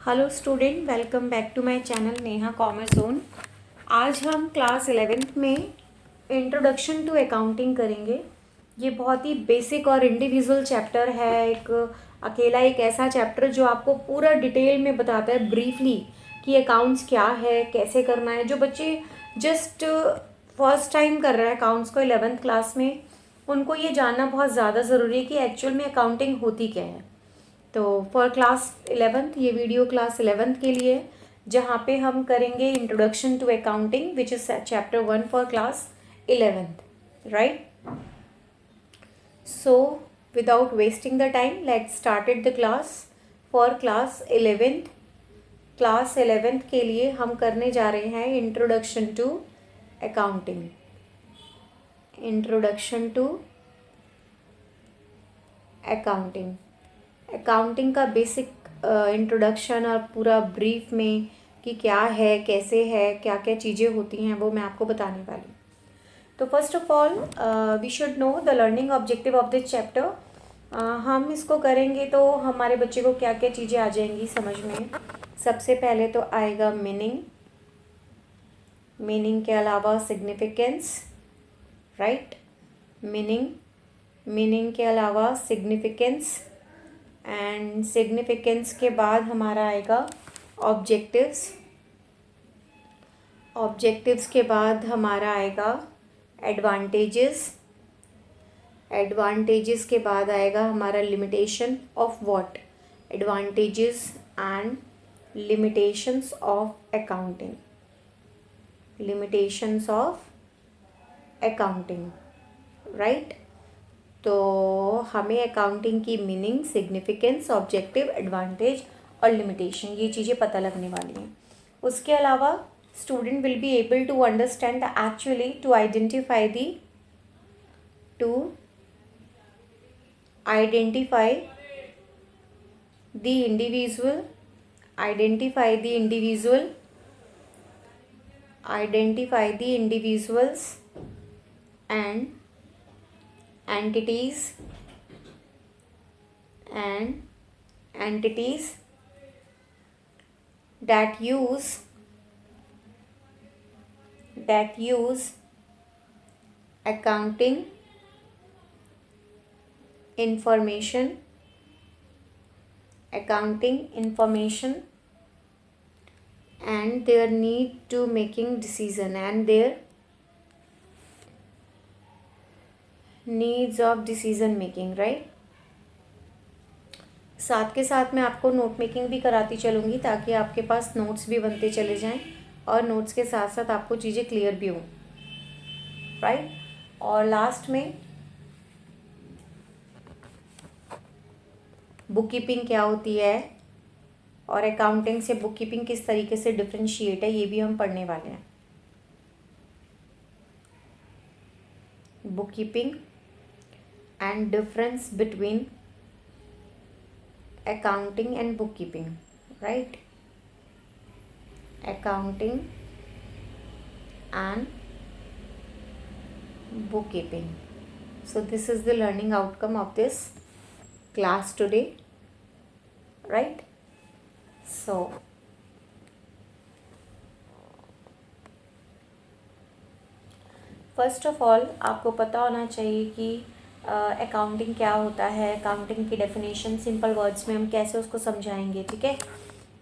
Hello student, welcome back to my channel Neha commerce zone. आज हम class 11th में introduction to accounting करेंगे। ये बहुत ही बेसिक और इंडिविजुअल चैप्टर है। एक ऐसा चैप्टर जो आपको पूरा डिटेल में बताता है ब्रीफली कि अकाउंट्स क्या है, कैसे करना है। जो बच्चे जस्ट फर्स्ट टाइम कर रहे हैं अकाउंट्स को 11th क्लास में, उनको ये जानना बहुत ज़्यादा ज़रूरी है कि एक्चुअल में अकाउंटिंग होती क्या है। तो फॉर क्लास 11th, ये वीडियो क्लास 11th के लिए है, जहाँ पे हम करेंगे introduction to accounting which is chapter 1 for class 11th, right. So without wasting the time let's started the class for class 11th। Class 11th के लिए हम करने जा रहे हैं introduction to accounting. Introduction to accounting accounting का basic introduction और पूरा ब्रीफ में कि क्या है, कैसे है, क्या क्या चीज़ें होती हैं, वो मैं आपको बताने वाली हूँ। तो first of all we should know the learning objective of this chapter. हम इसको करेंगे तो हमारे बच्चे को क्या क्या चीज़ें आ जाएंगी समझ में। सबसे पहले तो आएगा मीनिंग। मीनिंग के अलावा सिग्निफिकेंस, राइट। मीनिंग के अलावा सिग्निफिकेंस, एंड सिग्निफिकेंस के बाद हमारा आएगा ऑब्जेक्टिव्स। ऑब्जेक्टिव्स के बाद हमारा आएगा एडवांटेजेस। एडवांटेजेस के बाद आएगा हमारा limitation of what, advantages and limitations of accounting. Limitations of accounting, right. तो हमें अकाउंटिंग की मीनिंग, सिग्निफिकेंस, ऑब्जेक्टिव, एडवांटेज और लिमिटेशन, ये चीज़ें पता लगने वाली हैं। उसके अलावा student will be able to understand actually to identify the individual identify the individuals and entities that use accounting information and their need to making decision and their needs of decision making, right। साथ के साथ मैं आपको note making भी कराती चलूँगी ताकि आपके पास नोट्स भी बनते चले जाएं और नोट्स के साथ साथ आपको चीज़ें क्लियर भी हों, राइट। और लास्ट में बुक कीपिंग क्या होती है और अकाउंटिंग से बुक कीपिंग किस तरीके से डिफ्रेंशिएट है, ये भी हम पढ़ने वाले हैं। Book keeping and difference between accounting and bookkeeping, right। accounting and bookkeeping. So this is the learning outcome of this class today, right। So first of all आपको पता होना चाहिए कि अकाउंटिंग क्या होता है। अकाउंटिंग की डेफिनेशन सिंपल वर्ड्स में हम कैसे उसको समझाएंगे, ठीक है।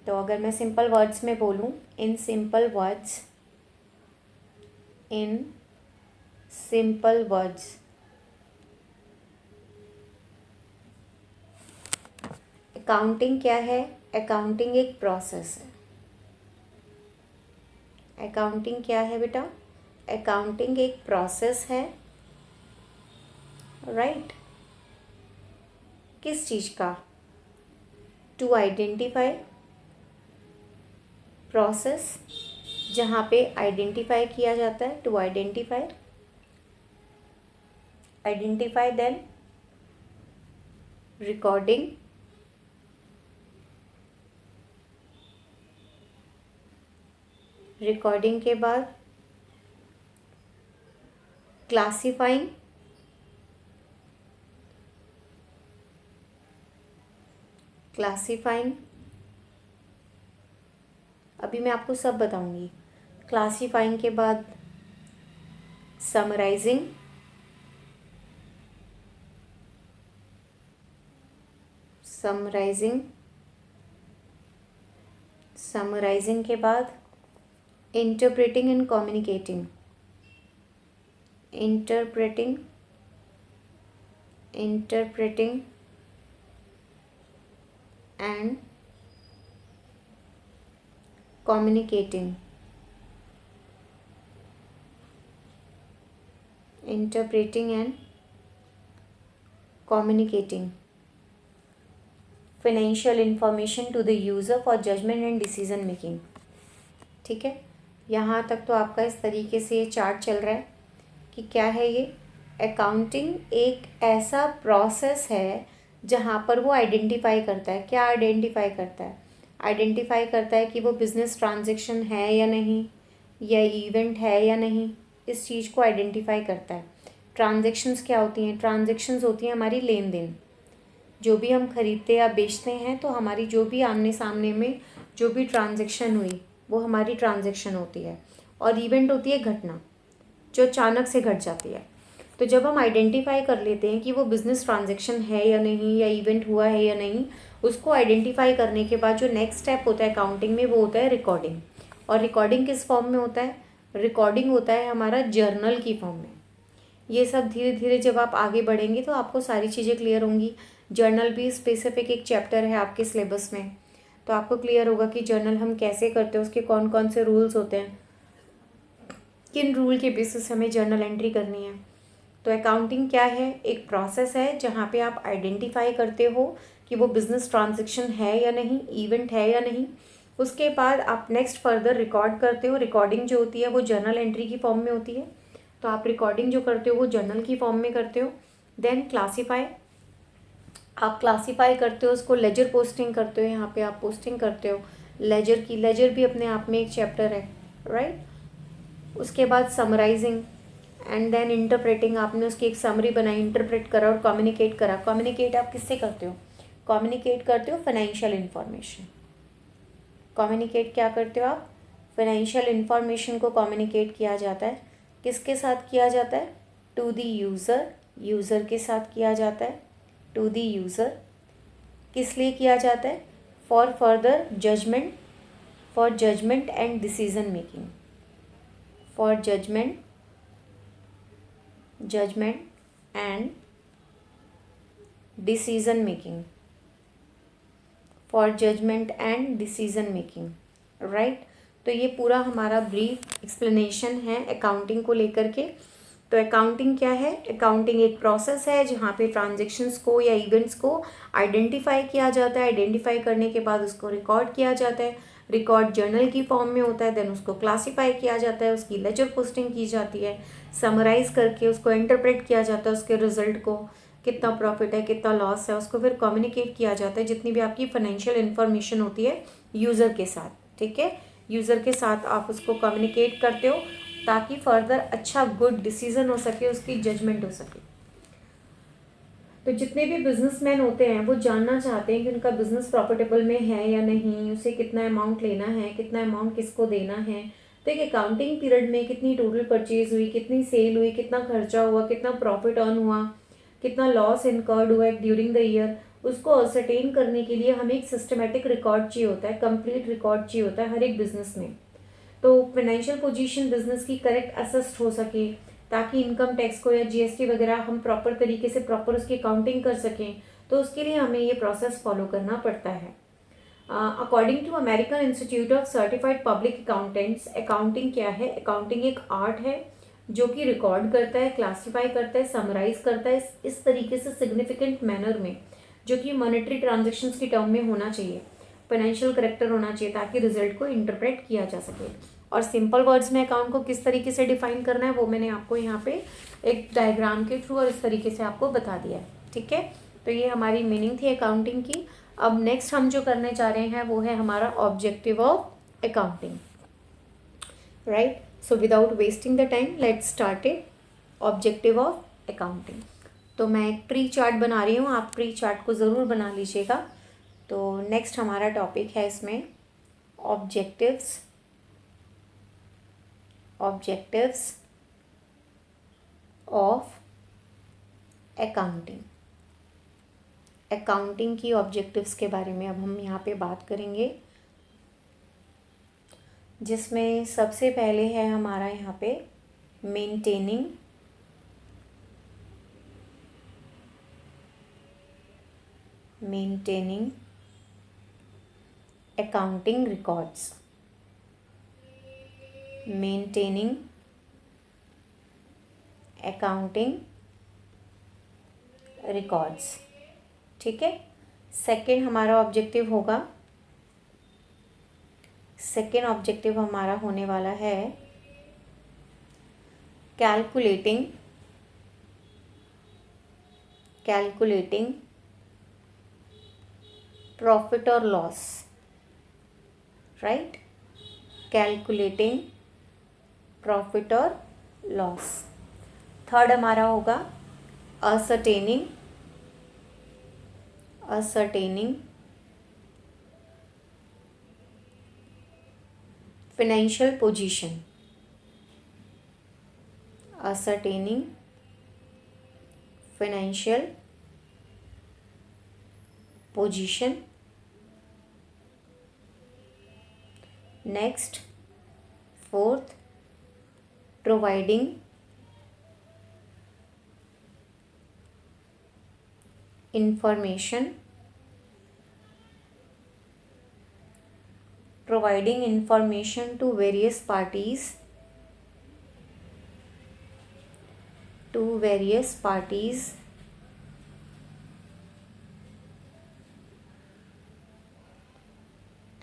तो अगर मैं सिंपल वर्ड्स में बोलूँ, इन सिंपल वर्ड्स अकाउंटिंग क्या है। अकाउंटिंग एक प्रोसेस है। अकाउंटिंग क्या है बेटा, अकाउंटिंग एक प्रोसेस है, राइट। किस चीज़ का, टू आइडेंटिफाई, प्रोसेस जहाँ पे आइडेंटिफाई किया जाता है, टू आइडेंटिफाई देन रिकॉर्डिंग के बाद क्लासिफाइंग, अभी मैं आपको सब बताऊंगी। क्लासीफाइंग के बाद समराइजिंग, समराइजिंग के बाद interpreting and communicating, interpreting and communicating, interpreting and communicating financial information to the user for judgement and decision making. ठीक है, यहाँ तक तो आपका इस तरीके से ये चार्ट चल रहा है कि क्या है ये। अकाउंटिंग एक ऐसा प्रोसेस है जहाँ पर वो आइडेंटिफाई करता है, क्या आइडेंटिफाई करता है, आइडेंटिफाई करता है कि वो बिज़नेस ट्रांजैक्शन है या नहीं, या इवेंट है या नहीं, इस चीज़ को आइडेंटिफाई करता है। ट्रांजैक्शंस क्या होती हैं? ट्रांजैक्शंस होती हैं हमारी लेन देन, जो भी हम खरीदते या बेचते हैं तो हमारी जो भी आमने सामने में जो भी ट्रांजैक्शन हुई वो हमारी ट्रांजैक्शन होती है। और इवेंट होती है घटना जो अचानक से घट जाती है। तो जब हम आइडेंटिफाई कर लेते हैं कि वो बिज़नेस ट्रांजैक्शन है या नहीं, या इवेंट हुआ है या नहीं, उसको आइडेंटिफाई करने के बाद जो नेक्स्ट स्टेप होता है अकाउंटिंग में वो होता है रिकॉर्डिंग। और रिकॉर्डिंग किस फॉर्म में होता है? रिकॉर्डिंग होता है हमारा जर्नल की फॉर्म में। ये सब धीरे धीरे जब आप आगे बढ़ेंगे तो आपको सारी चीज़ें क्लियर होंगी। जर्नल भी स्पेसिफिक एक चैप्टर है आपके सिलेबस में, तो आपको क्लियर होगा कि जर्नल हम कैसे करते हैं, उसके कौन कौन से रूल्स होते हैं, किन रूल के बेसिस हमें जर्नल एंट्री करनी है। तो अकाउंटिंग क्या है? एक प्रोसेस है जहाँ पे आप आइडेंटिफाई करते हो कि वो बिज़नेस ट्रांजैक्शन है या नहीं, इवेंट है या नहीं। उसके बाद आप नेक्स्ट फर्दर रिकॉर्ड करते हो। रिकॉर्डिंग जो होती है वो जर्नल एंट्री की फॉर्म में होती है, तो आप रिकॉर्डिंग जो करते हो वो जर्नल की फॉर्म में करते हो। देन क्लासीफाई, आप क्लासीफाई करते हो, उसको लेजर पोस्टिंग करते हो, यहाँ पे आप पोस्टिंग करते हो लेजर की। लेजर भी अपने आप में एक चैप्टर है, राइट। उसके बाद समराइजिंग एंड देन इंटरप्रेटिंग, आपने उसकी एक समरी बनाई, इंटरप्रेट करा और कम्युनिकेट करा। कम्युनिकेट आप किससे करते हो? कम्युनिकेट करते हो फाइनेंशियल इंफॉर्मेशन। कम्युनिकेट क्या करते हो आप? फाइनेंशियल इंफॉर्मेशन को कम्युनिकेट किया जाता है। किसके साथ किया जाता है? टू दी यूज़र, यूज़र के साथ किया जाता है, टू दी यूज़र। किस लिए किया जाता है? For further judgement, for judgement and decision making, for judgement and decision making, for judgement and decision making, right. तो ये पूरा हमारा ब्रीफ एक्सप्लेनेशन है अकाउंटिंग को लेकर के। तो अकाउंटिंग क्या है? अकाउंटिंग एक प्रोसेस है जहाँ पे ट्रांजैक्शंस को या इवेंट्स को आइडेंटिफाई किया जाता है। आइडेंटिफाई करने के बाद उसको रिकॉर्ड किया जाता है। रिकॉर्ड जर्नल की फॉर्म में होता है। देन उसको क्लासीफाई किया जाता है, उसकी लेजर पोस्टिंग की जाती है, समराइज करके उसको इंटरप्रेट किया जाता है, उसके रिजल्ट को, कितना प्रॉफिट है कितना लॉस है, उसको फिर कम्युनिकेट किया जाता है, जितनी भी आपकी फाइनेंशियल इन्फॉर्मेशन होती है यूज़र के साथ। ठीक है, यूज़र के साथ आप उसको कम्युनिकेट करते हो ताकि फर्दर अच्छा गुड डिसीजन हो सके, उसकी जजमेंट हो सके। तो जितने भी बिजनेसमैन होते हैं वो जानना चाहते हैं कि उनका बिजनेस प्रॉफिटेबल में है या नहीं, उसे कितना अमाउंट लेना है, कितना अमाउंट किसको देना है। तो एक अकाउंटिंग पीरियड में कितनी टोटल परचेज हुई, कितनी सेल हुई, कितना खर्चा हुआ, कितना प्रॉफिट अर्न हुआ, कितना लॉस इनकर्ड हुआ ड्यूरिंग द ईयर, उसको असरटेन करने के लिए हमें एक सिस्टमेटिक रिकॉर्ड चाहिए होता है, कंप्लीट रिकॉर्ड चाहिए होता है हर एक बिजनेस में। तो फाइनेंशियल पोजीशन बिजनेस की करेक्ट असेस्ट हो सके, ताकि इनकम टैक्स को या जीएसटी वगैरह हम प्रॉपर तरीके से प्रॉपर उसकी अकाउंटिंग कर सकें, तो उसके लिए हमें ये प्रोसेस फॉलो करना पड़ता है। According to American Institute of Certified Public Accountants, accounting क्या है? अकाउंटिंग एक आर्ट है जो कि रिकॉर्ड करता है, क्लासीफाई करता है, समराइज करता है इस तरीके से सिग्निफिकेंट मैनर में, जो कि मॉनेटरी ट्रांजेक्शन्स की टर्म में होना चाहिए, फाइनेंशियल करेक्टर होना चाहिए, ताकि रिजल्ट को इंटरप्रेट किया जा सके। और सिंपल वर्ड्स में अकाउंट को किस तरीके से डिफाइन करना है वो मैंने आपको यहाँ पे एक डायग्राम के थ्रू और इस तरीके से आपको बता दिया है। ठीक है, तो ये हमारी मीनिंग थी अकाउंटिंग की। अब नेक्स्ट हम जो करने जा रहे हैं वो है हमारा objective of accounting, right. So without wasting the time let's start it. Objective of accounting, तो मैं एक ट्री चार्ट बना रही हूँ, आप ट्री चार्ट को ज़रूर बना लीजिएगा। तो नेक्स्ट हमारा टॉपिक है इसमें ऑब्जेक्टिव्स ऑफ अकाउंटिंग। अकाउंटिंग की ऑब्जेक्टिव्स के बारे में अब हम यहाँ पे बात करेंगे, जिसमें सबसे पहले है हमारा यहाँ पे maintaining accounting records. Maintaining accounting records, ठीक है। सेकंड हमारा ऑब्जेक्टिव होगा, सेकंड ऑब्जेक्टिव हमारा होने वाला है कैलकुलेटिंग प्रॉफिट और लॉस, राइट। कैलकुलेटिंग प्रॉफिट और लॉस। थर्ड हमारा होगा ascertaining financial position. Ascertaining financial position. Next fourth, providing information to various parties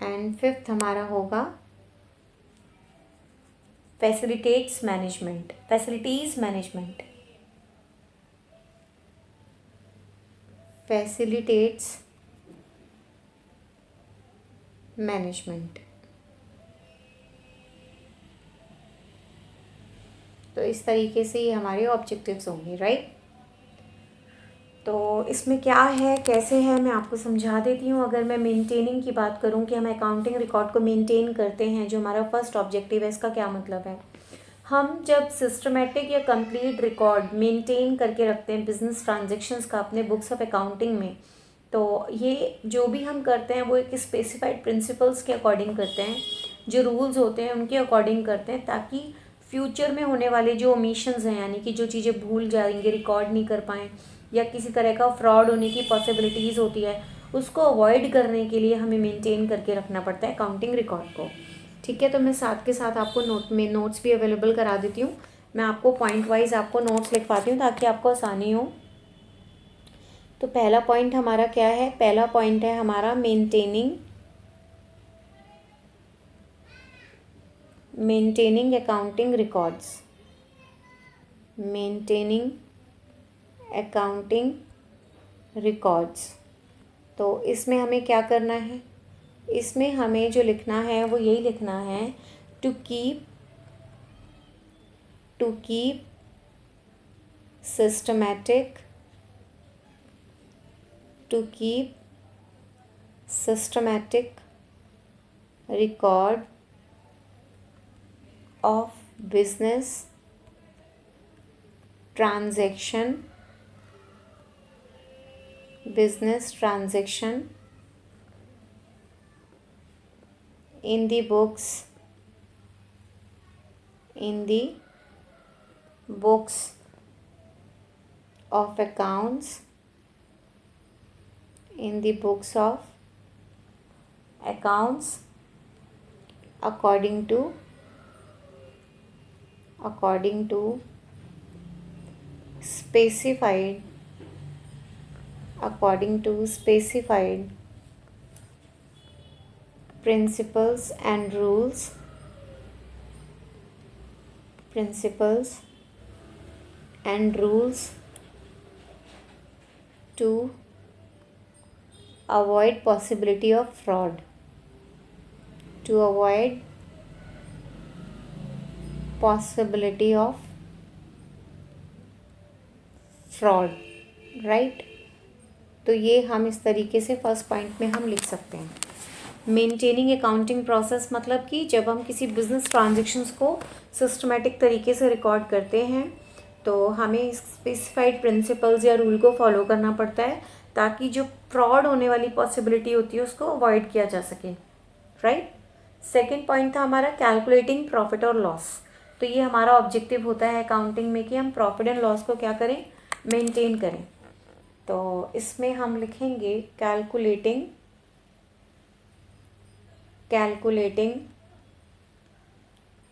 and fifth हमारा होगा फैसिलिटीज मैनेजमेंट। तो इस तरीके से ये हमारे ऑब्जेक्टिव्स होंगे, राइट। तो इसमें क्या है, कैसे है, मैं आपको समझा देती हूँ। अगर मैं मेंटेनिंग की बात करूँ कि हम अकाउंटिंग रिकॉर्ड को मेंटेन करते हैं, जो हमारा फर्स्ट ऑब्जेक्टिव है, इसका क्या मतलब है। हम जब सिस्टमेटिक या कंप्लीट रिकॉर्ड मेंटेन करके रखते हैं बिजनेस ट्रांजैक्शंस का अपने बुक्स ऑफ अकाउंटिंग में, तो ये जो भी हम करते हैं वो एक स्पेसिफाइड प्रिंसिपल्स के अकॉर्डिंग करते हैं, जो रूल्स होते हैं उनके अकॉर्डिंग करते हैं, ताकि फ्यूचर में होने वाले जो ओमिशंस हैं, यानी कि जो चीज़ें भूल जाएंगे, रिकॉर्ड नहीं कर पाएँ, या किसी तरह का फ्रॉड होने की पॉसिबिलिटीज़ होती है, उसको अवॉइड करने के लिए हमें मेंटेन करके रखना पड़ता है अकाउंटिंग रिकॉर्ड को, ठीक है। तो मैं साथ के साथ आपको नोट्स भी अवेलेबल करा देती हूँ। मैं आपको पॉइंट वाइज आपको नोट्स लिखवाती हूँ ताकि आपको आसानी हो। तो पहला पॉइंट हमारा क्या है, पहला पॉइंट है हमारा मेंटेनिंग अकाउंटिंग रिकॉर्ड्स। तो इसमें हमें क्या करना है, इसमें हमें जो लिखना है वो यही लिखना है, to keep systematic record of business transaction in the books of accounts, according to specified principles and rules to avoid possibility of fraud, right. तो ये हम इस तरीके से फर्स्ट पॉइंट में हम लिख सकते हैं। मेंटेनिंग अकाउंटिंग प्रोसेस मतलब कि जब हम किसी बिजनेस ट्रांजेक्शन्स को सिस्टमेटिक तरीके से रिकॉर्ड करते हैं तो हमें स्पेसिफाइड प्रिंसिपल्स या रूल को फॉलो करना पड़ता है ताकि जो फ्रॉड होने वाली पॉसिबिलिटी होती है उसको अवॉइड किया जा सके, राइट। सेकेंड पॉइंट था हमारा कैलकुलेटिंग प्रॉफिट और लॉस। तो ये हमारा ऑब्जेक्टिव होता है अकाउंटिंग में कि हम प्रॉफिट एंड लॉस को क्या करें, मेंटेन करें। तो इसमें हम लिखेंगे कैलकुलेटिंग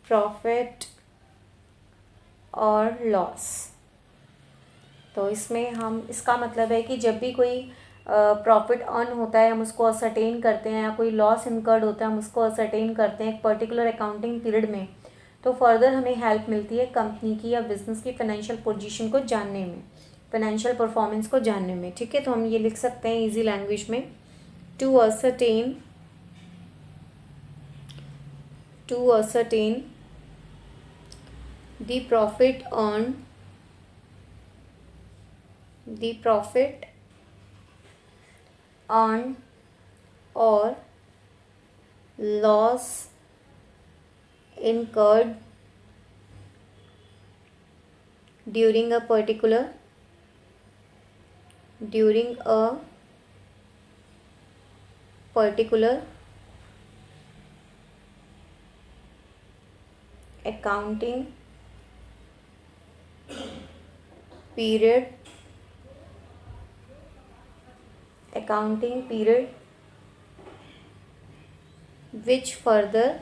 प्रॉफिट और लॉस। तो इसमें हम, इसका मतलब है कि जब भी कोई प्रॉफिट अर्न होता है हम उसको असरटेन करते हैं, या कोई लॉस इनकर्ड होता है हम उसको असरटेन करते हैं एक पर्टिकुलर अकाउंटिंग पीरियड में, तो फर्दर हमें हेल्प मिलती है कंपनी की या बिजनेस की फाइनेंशियल पोजीशन को जानने में, फाइनेंशियल परफॉर्मेंस को जानने में, ठीक है। तो हम ये लिख सकते हैं इजी लैंग्वेज में, to ascertain the profit earned or loss incurred during a particular accounting period which further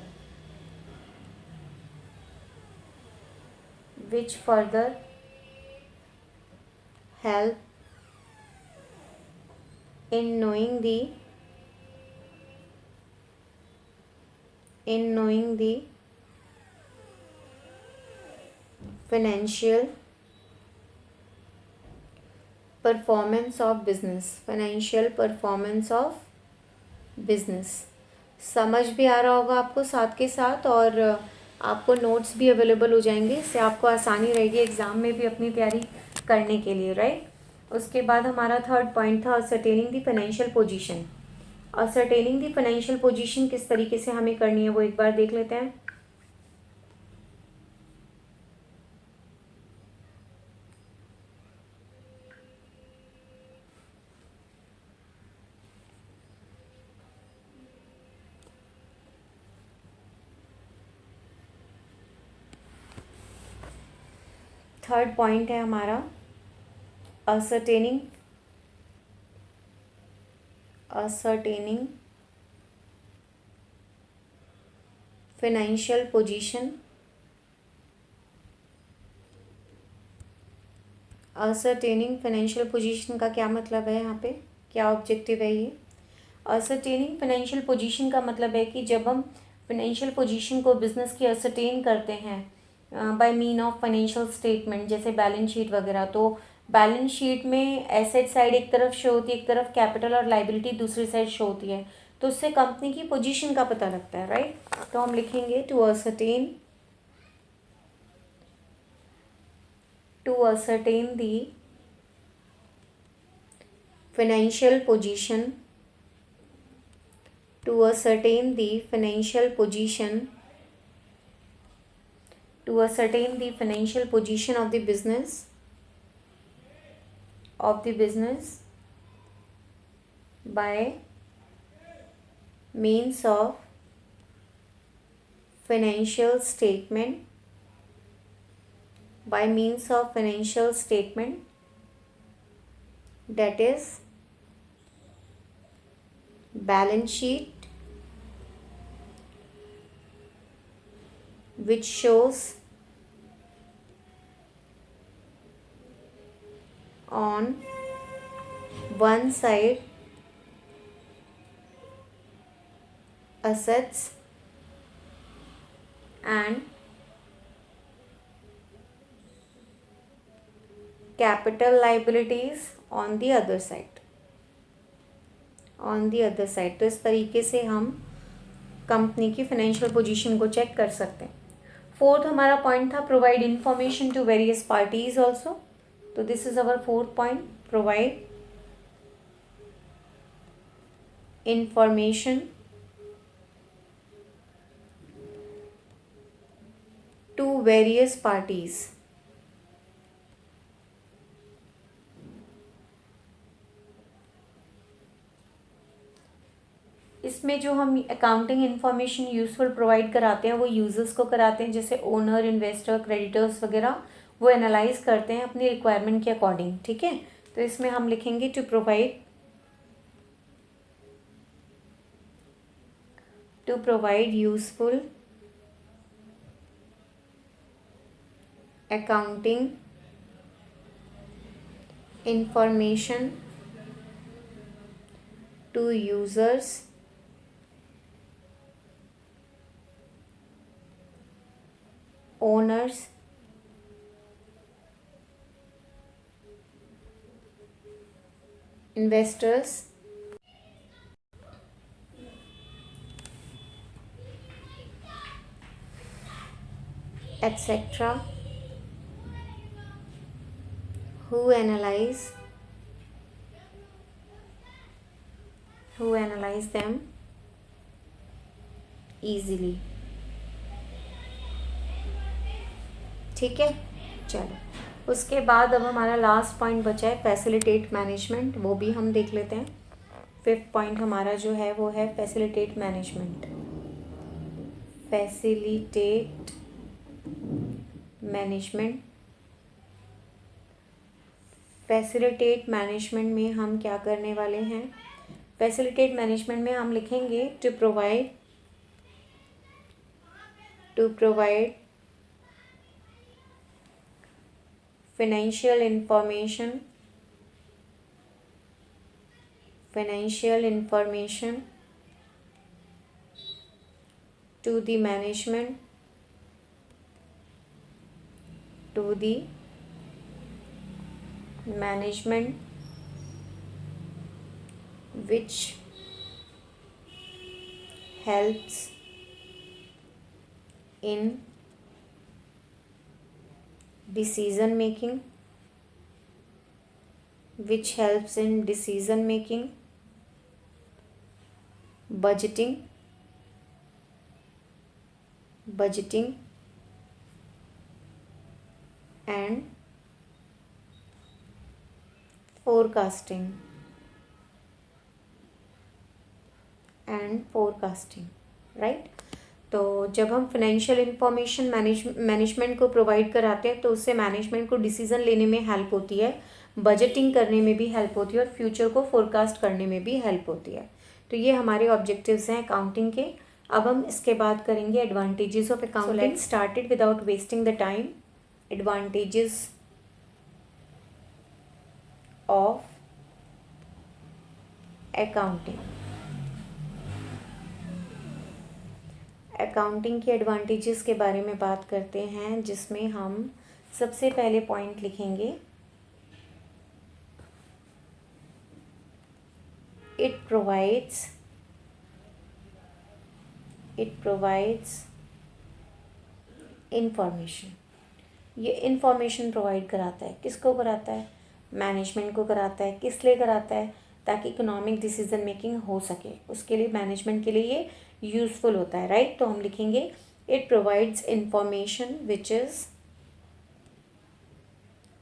help in knowing the financial performance of business. समझ भी आ रहा होगा आपको साथ के साथ, और आपको नोट्स भी अवेलेबल हो जाएंगे, इससे आपको आसानी रहेगी एग्ज़ाम में भी अपनी तैयारी करने के लिए, राइट। उसके बाद हमारा थर्ड पॉइंट था ascertaining the financial position. Ascertaining the financial position किस तरीके से हमें करनी है वो एक बार देख लेते हैं। थर्ड पॉइंट है हमारा ascertaining financial position. Ascertaining financial position का क्या मतलब है, यहाँ पे क्या ऑब्जेक्टिव है ये। असरटेनिंग फाइनेंशियल पोजीशन का मतलब है कि जब हम फाइनेंशियल पोजीशन को बिजनेस की असरटेन करते हैं by mean of financial statement, जैसे बैलेंस शीट वगैरह, तो बैलेंस शीट में एसेट साइड एक तरफ शो होती है, एक तरफ कैपिटल और लाइबिलिटी दूसरी साइड शो होती है, तो उससे कंपनी की पोजीशन का पता लगता है, राइट। तो हम लिखेंगे to ascertain the financial position to ascertain the financial position of the business by means of financial statement that is balance sheet, which shows on one side assets and capital liabilities on the other side। तो इस तरीके से हम company की financial position को check कर सकते हैं। फोर्थ हमारा पॉइंट था provide information to various parties also. तो this is our fourth point, provide information to various parties. इसमें जो हम अकाउंटिंग इन्फॉर्मेशन यूजफुल प्रोवाइड कराते हैं वो यूजर्स को कराते हैं, जैसे ओनर, इन्वेस्टर, क्रेडिटर्स वगैरह, वो एनालाइज करते हैं अपनी रिक्वायरमेंट के अकॉर्डिंग, ठीक है। तो इसमें हम लिखेंगे to provide useful accounting information to users owners, investors, etc. who analyze them easily, ठीक है। चलो, उसके बाद अब हमारा लास्ट पॉइंट बचा है फैसिलिटेट मैनेजमेंट, वो भी हम देख लेते हैं। 5th पॉइंट हमारा जो है वो है facilitate management. Facilitate management, facilitate management में हम क्या करने वाले हैं? फैसिलिटेट मैनेजमेंट में हम लिखेंगे to provide financial information to the management which helps in decision making, budgeting and forecasting, right. तो जब हम फाइनेंशियल इंफॉर्मेशन मैनेजमेंट को प्रोवाइड कराते हैं तो उससे मैनेजमेंट को डिसीजन लेने में हेल्प होती है, बजटिंग करने में भी हेल्प होती है और फ्यूचर को फोरकास्ट करने में भी हेल्प होती है। तो ये हमारे ऑब्जेक्टिव्स हैं अकाउंटिंग के। अब हम इसके बाद करेंगे advantages of accounting. So let's start it without wasting the time. Advantages of accounting. Accounting के एडवांटेजेस के बारे में बात करते हैं, जिसमें हम सबसे पहले पॉइंट लिखेंगे इट प्रोवाइड्स इंफॉर्मेशन। ये इंफॉर्मेशन प्रोवाइड कराता है, किसको कराता है? मैनेजमेंट को कराता है। किस लिए कराता है? ताकि इकोनॉमिक डिसीजन मेकिंग हो सके, उसके लिए मैनेजमेंट के लिए ये यूजफुल होता है, राइट। तो हम लिखेंगे it provides information which is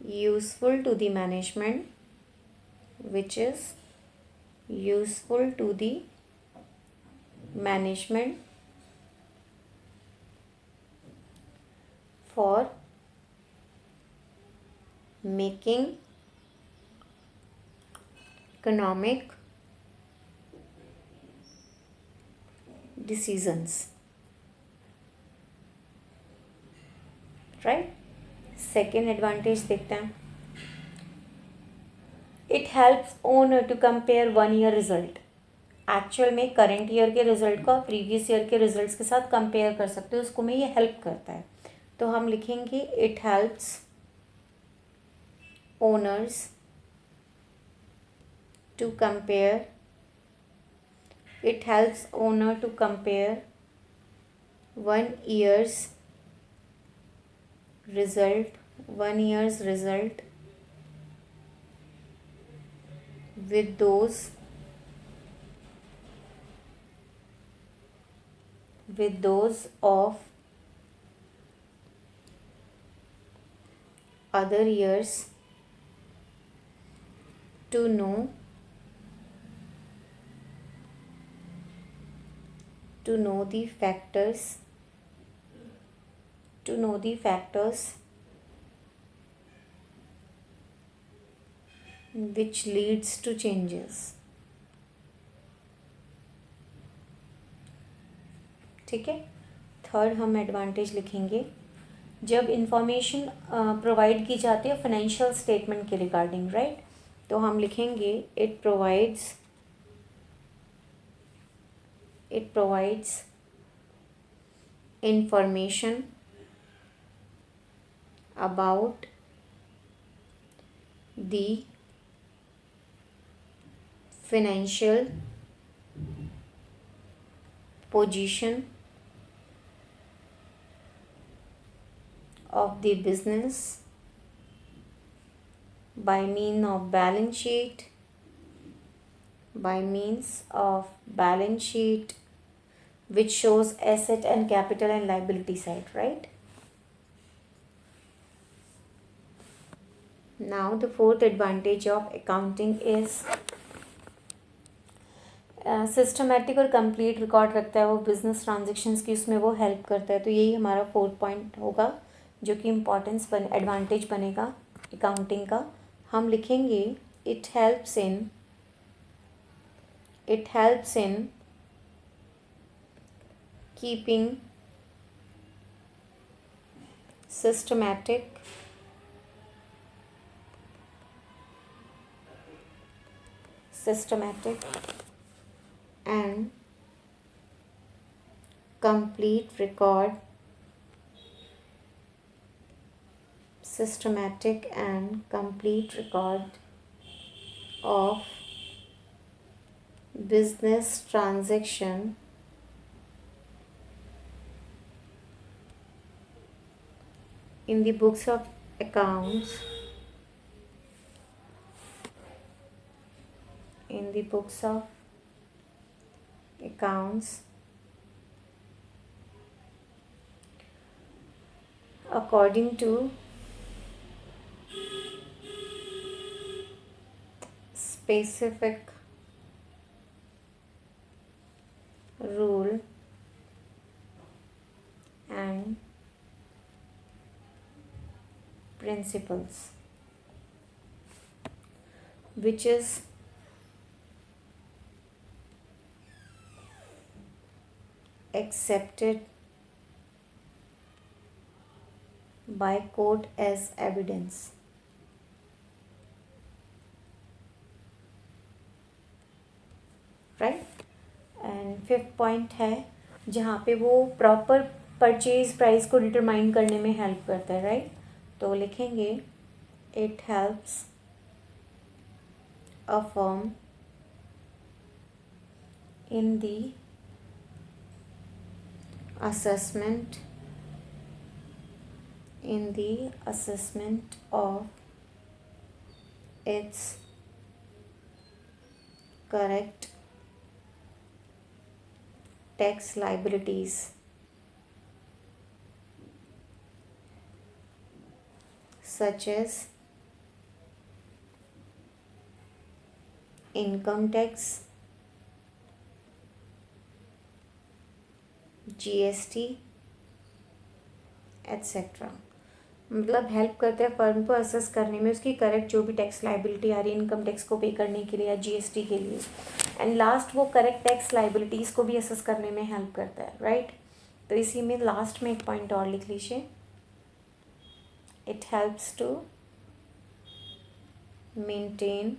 useful to the management, for making economic decisions, right. Second advantage देखते हैं। It helps owner to compare 1 year result. Actual में करंट ईयर के रिजल्ट को प्रीवियस ईयर के रिजल्ट्स के साथ कंपेयर कर सकते हो, उसको में ये हेल्प करता है। तो हम लिखेंगे it helps owners to compare one year's result with those of other years to know the factors which leads to changes. ठीक है. थर्ड हम एडवांटेज लिखेंगे जब इंफॉर्मेशन प्रोवाइड की जाती है फाइनेंशियल स्टेटमेंट के रिगार्डिंग, राइट. तो हम लिखेंगे it provides information about the financial position of the business by means of balance sheet which shows asset and capital and liability side, right. Now the fourth advantage of accounting is systematic और complete record रखता है वो business transactions की, उसमें वो help करता है. तो यही हमारा फोर्थ पॉइंट होगा जो कि एडवांटेज बनेगा अकाउंटिंग का. हम लिखेंगे it helps in keeping systematic and complete record of business transaction in the books of accounts according to specific rule and principles which is accepted by court as evidence. Right. And fifth point है जहाँ पे वो proper purchase price को determine करने में help करता है, right. तो लिखेंगे it helps a firm in the assessment of its correct tax liabilities such as income tax, GST etcetera. मतलब हेल्प करते हैं फर्म को असेस करने में उसकी करेक्ट जो भी टैक्स लाइबिलिटी आ रही है इनकम टैक्स को पे करने के लिए या GST के लिए. एंड लास्ट वो करेक्ट टैक्स लाइबिलिटीज़ को भी असेस करने में हेल्प करता है, राइट. तो इसी में लास्ट में एक पॉइंट और लिख लीजिए it helps to maintain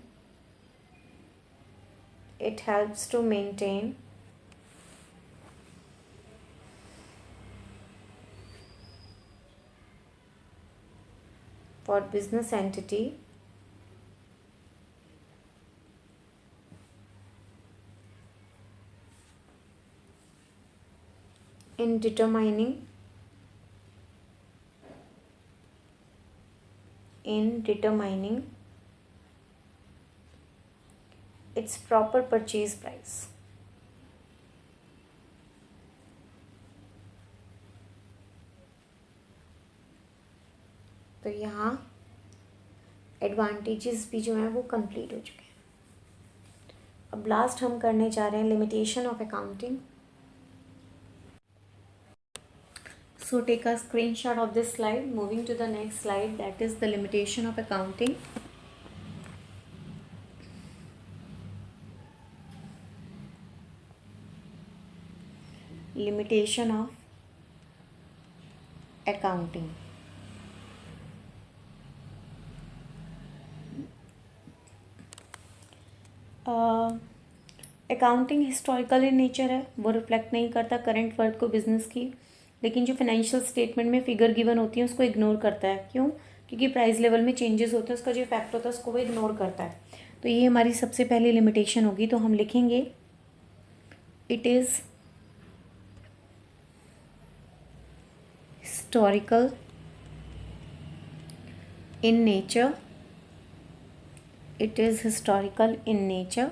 for business entity in determining its proper purchase price. तो यहाँ एडवांटेजेस भी जो हैं वो कंप्लीट हो चुके हैं। अब लास्ट हम करने जा रहे हैं limitation of accounting. So take a screenshot of this slide. Moving to the next slide, that is the limitation of accounting. Limitation of accounting. Accounting historical in nature है, वो रिफ्लेक्ट नहीं करता करंट वर्थ को business की, लेकिन जो financial statement में figure given होती है उसको इग्नोर करता है। क्यों? क्योंकि प्राइस लेवल में चेंजेस होते हैं, उसका जो इफेक्ट होता है उसको वो इग्नोर करता है। तो ये हमारी सबसे पहली लिमिटेशन होगी। तो हम लिखेंगे it is historical in nature. It is historical in nature.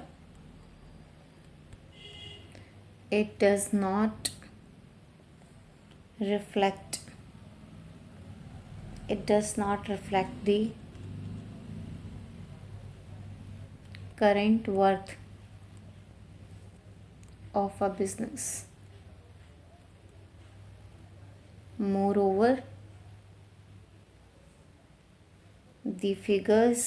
It does not reflect the current worth of a business. Moreover, the figures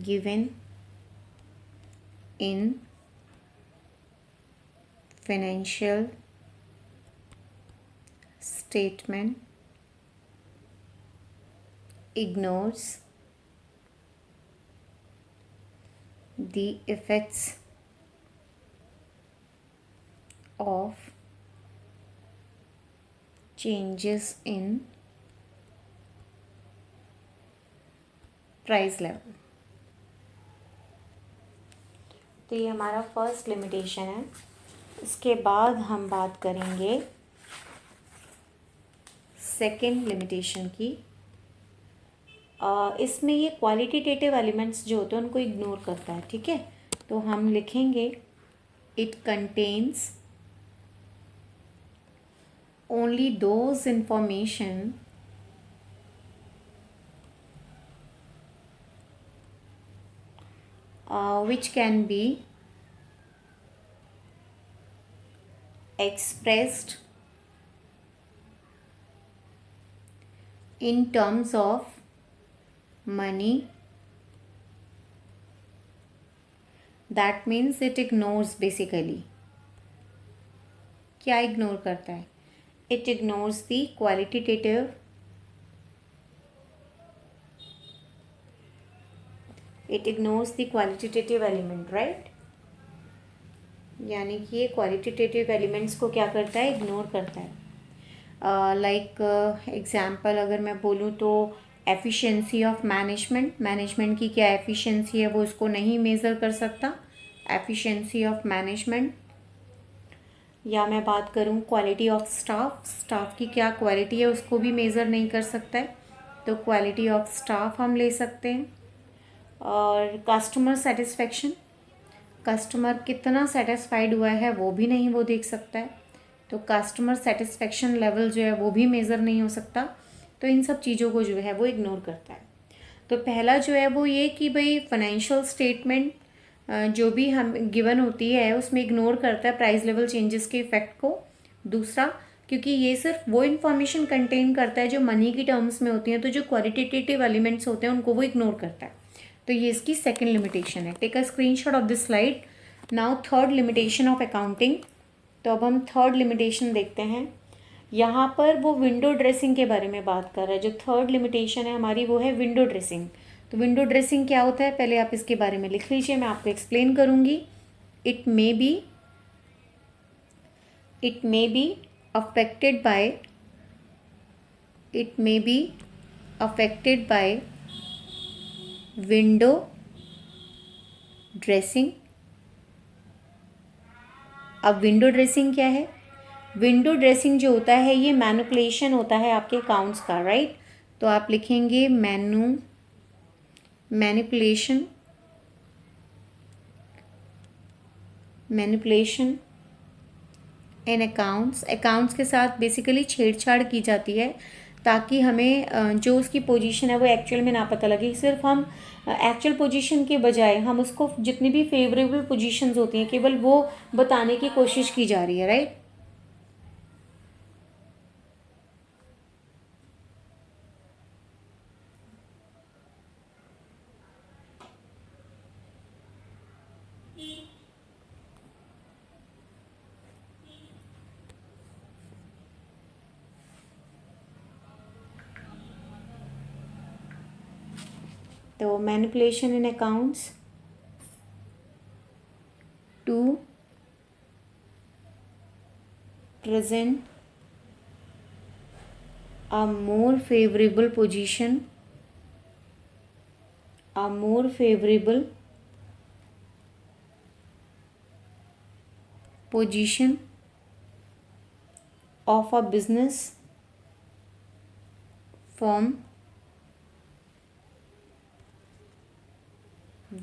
given in financial statement ignores the effects of changes in price level. तो ये हमारा first limitation है। इसके बाद हम बात करेंगे second limitation की। इसमें ये क्वालिटेटिव एलिमेंट्स जो होते हैं उनको इग्नोर करता है। ठीक है, तो हम लिखेंगे it contains only those information which can be expressed in terms of money. That means it ignores basically. क्या इग्नोर करता है? It ignores the qualitative element, right. यानी कि ये क्वालिटेटिव एलिमेंट्स को क्या करता है? इग्नोर करता है। लाइक एग्जांपल अगर मैं बोलूँ तो एफिशिएंसी ऑफ मैनेजमेंट की क्या एफिशिएंसी है वो उसको नहीं मेज़र कर सकता, एफिशिएंसी ऑफ मैनेजमेंट। या मैं बात करूँ क्वालिटी ऑफ स्टाफ की क्या क्वालिटी है उसको भी मेज़र नहीं कर सकता है, तो क्वालिटी ऑफ स्टाफ हम ले सकते हैं। और कस्टमर सेटिस्फेक्शन, कस्टमर कितना सेटिस्फाइड हुआ है वो भी नहीं वो देख सकता है, तो कस्टमर सेटिस्फेक्शन लेवल जो है वो भी मेज़र नहीं हो सकता। तो इन सब चीज़ों को जो है वो इग्नोर करता है। तो पहला जो है वो ये कि भाई फाइनेंशियल स्टेटमेंट जो भी हम गिवन होती है उसमें इग्नोर करता है प्राइस लेवल चेंजेस के इफ़ेक्ट को। दूसरा, क्योंकि ये सिर्फ वो इन्फॉर्मेशन कंटेन करता है जो मनी की टर्म्स में होती हैं, तो जो क्वालिटेटिव एलिमेंट्स होते हैं उनको वो इग्नोर करता है। तो ये इसकी सेकंड लिमिटेशन है। Take a screenshot of this slide. Now third limitation of accounting. तो अब हम थर्ड लिमिटेशन देखते हैं। यहाँ पर वो विंडो ड्रेसिंग के बारे में बात कर रहा है। जो थर्ड लिमिटेशन है हमारी वो है विंडो ड्रेसिंग। तो विंडो ड्रेसिंग क्या होता है पहले आप इसके बारे में लिख लीजिए, मैं आपको एक्सप्लेन करूँगी। It may be affected by window dressing. अब विंडो ड्रेसिंग क्या है? विंडो ड्रेसिंग जो होता है ये मैनिपुलेशन होता है आपके अकाउंट्स का, राइट। तो आप लिखेंगे मैनिपुलेशन इन अकाउंट्स के साथ बेसिकली छेड़छाड़ की जाती है ताकि हमें जो उसकी पोजीशन है वो एक्चुअल में ना पता लगे। सिर्फ हम एक्चुअल पोजीशन के बजाय हम उसको जितनी भी फेवरेबल पोजीशंस होती हैं केवल वो बताने की कोशिश की जा रही है, राइट। तो manipulation in accounts to present a more favorable position, a more favorable position of a business firm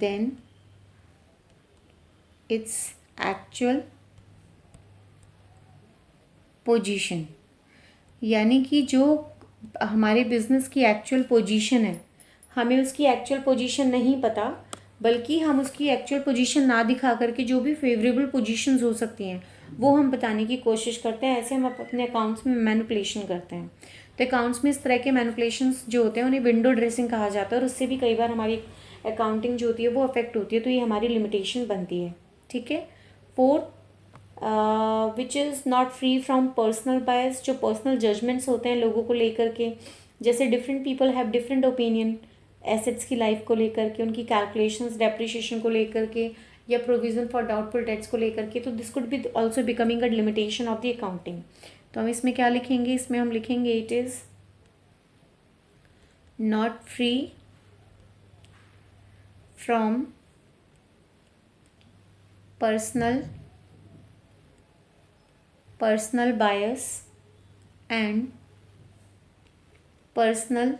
than its actual position. यानी कि जो हमारे बिज़नेस की एक्चुअल पोजीशन है हमें उसकी एक्चुअल पोजीशन नहीं पता, बल्कि हम उसकी एक्चुअल पोजीशन ना दिखा करके जो भी फेवरेबल पोजीशंस हो सकती हैं वो हम बताने की कोशिश करते हैं। ऐसे हम अपने अकाउंट्स में मैनिपुलेशन करते हैं। तो अकाउंट्स में इस तरह के मैनिपुलेशंस जो होते हैं उन्हें विंडो ड्रेसिंग कहा जाता है और उससे भी कई बार हमारी अकाउंटिंग जो होती है वो अफेक्ट होती है। तो ये हमारी लिमिटेशन बनती है, ठीक है। Fourth, which is not free from personal bias, जो पर्सनल जजमेंट्स होते हैं लोगों को लेकर के, जैसे different people have different opinion assets की लाइफ को लेकर के, उनकी कैलकुलेशंस डेप्रिशिएशन को लेकर के या प्रोविज़न फॉर डाउटफुल डेट्स को लेकर के। तो this could be also becoming a limitation of the accounting. तो हम इसमें क्या लिखेंगे, इसमें हम लिखेंगे it is not free from personal bias and personal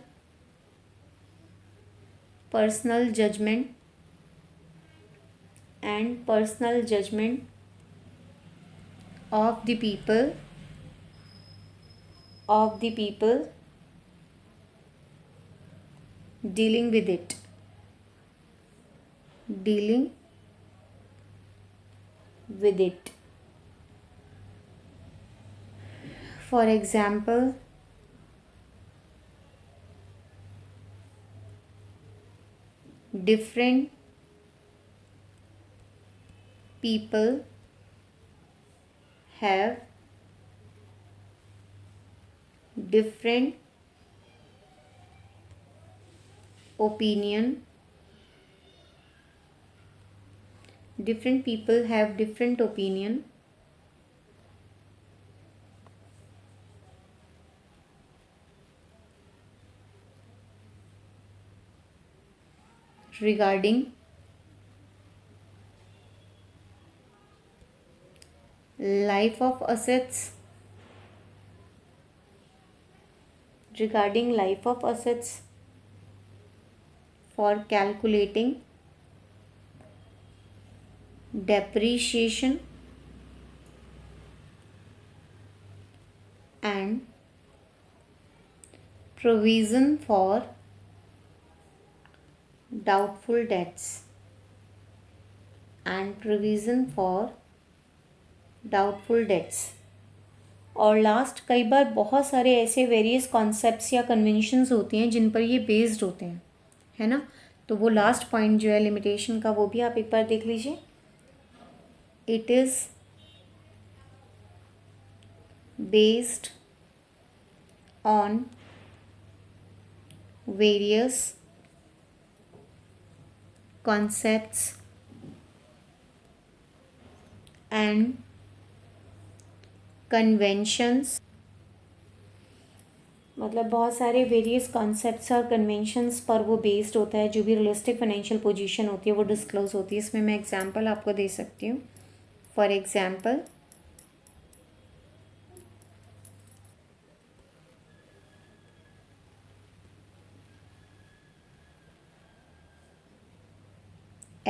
judgment of the people dealing with it, for example, different people have different opinion, regarding life of assets, for calculating depreciation and provision for doubtful debts और last, कई बार बहुत सारे ऐसे various concepts या conventions होती हैं जिन पर ये बेस्ड होते हैं, है ना। तो वो लास्ट पॉइंट जो है लिमिटेशन का वो भी आप एक बार देख लीजिए। It is based on various concepts and conventions, मतलब बहुत सारे वेरियस कॉन्सेप्ट्स और कन्वेंशंस पर वो बेस्ड होता है। जो भी रियलिस्टिक फाइनेंशियल पोजीशन होती है वो डिस्क्लोज होती है। इसमें मैं एग्जांपल आपको दे सकती हूँ। For example,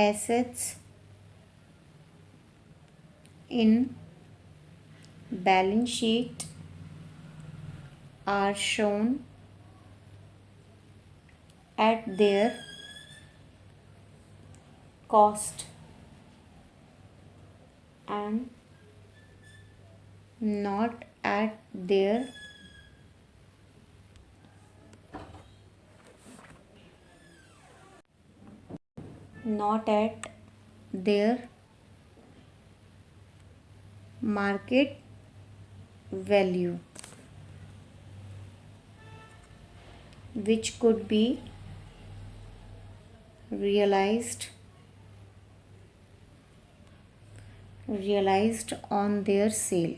assets in balance sheet are shown at their cost and not at their market value, which could be realized on their sale।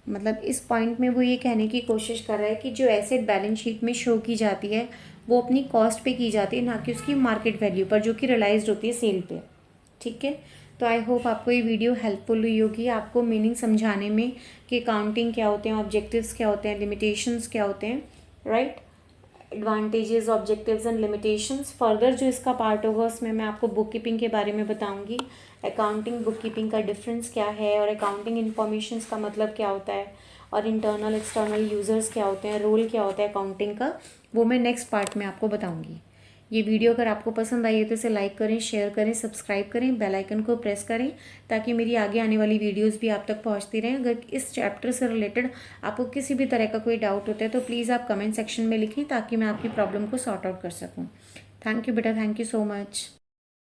मतलब इस पॉइंट में वो ये कहने की कोशिश कर रहा है कि जो एसेट बैलेंस शीट में शो की जाती है वो अपनी कॉस्ट पे की जाती है, ना कि उसकी मार्केट वैल्यू पर, जो कि रियलाइज्ड होती है सेल पे। ठीक है, तो आई होप आपको ये वीडियो हेल्पफुल हुई होगी, आपको मीनिंग समझाने में कि अकाउंटिंग क्या होते हैं, ऑब्जेक्टिव्स क्या होते हैं, लिमिटेशंस क्या होते हैं, right, advantages, objectives and limitations. Further जो इसका पार्ट होगा उसमें मैं आपको बुक कीपिंग के बारे में बताऊंगी, अकाउंटिंग बुक कीपिंग का डिफरेंस क्या है, और अकाउंटिंग इन्फॉर्मेशंस का मतलब क्या होता है, और इंटरनल एक्सटर्नल यूज़र्स क्या होते हैं, रोल क्या होता है अकाउंटिंग का, वो मैं नेक्स्ट पार्ट में आपको बताऊंगी। ये वीडियो अगर आपको पसंद आई है तो इसे लाइक करें, शेयर करें, सब्सक्राइब करें, बेल आइकन को प्रेस करें ताकि मेरी आगे आने वाली वीडियोस भी आप तक पहुंचती रहें। अगर इस चैप्टर से रिलेटेड आपको किसी भी तरह का कोई डाउट होता है तो प्लीज़ आप कमेंट सेक्शन में लिखें ताकि मैं आपकी प्रॉब्लम को सॉर्ट आउट कर सकूं। थैंक यू बेटा, थैंक यू सो मच।